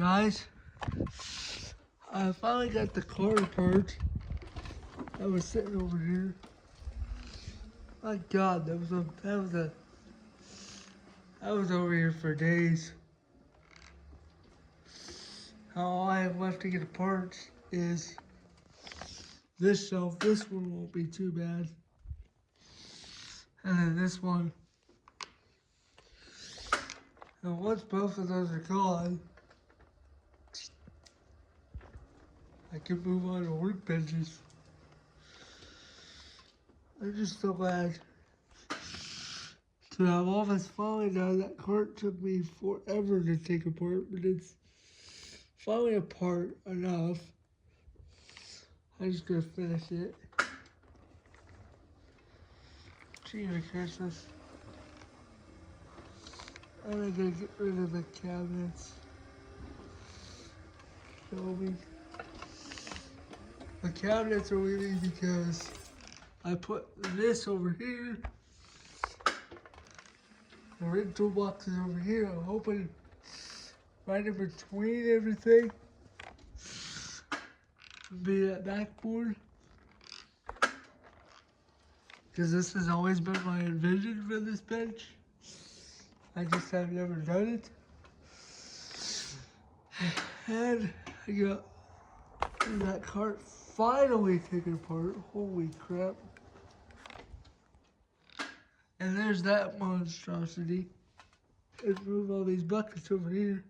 Guys, I finally got the car apart that was sitting over here. My God, that was over here for days. Now all I have left to get apart is this shelf. This one won't be too bad. And then this one. And once both of those are gone, I can move on to workbenches. I'm just so glad to have all this finally done. That cart took me forever to take apart, but it's finally apart enough. I'm just gonna finish it. Gee, Christmas. I'm gonna get rid of the cabinets. Shelving. The cabinets are with me because I put this over here. The red toolbox is over here. I'm hoping right in between everything be that backboard. Because this has always been my vision for this bench. I just have never done it. And I got that cart finally taken apart. Holy crap. And there's that monstrosity. Let's move all these buckets over here.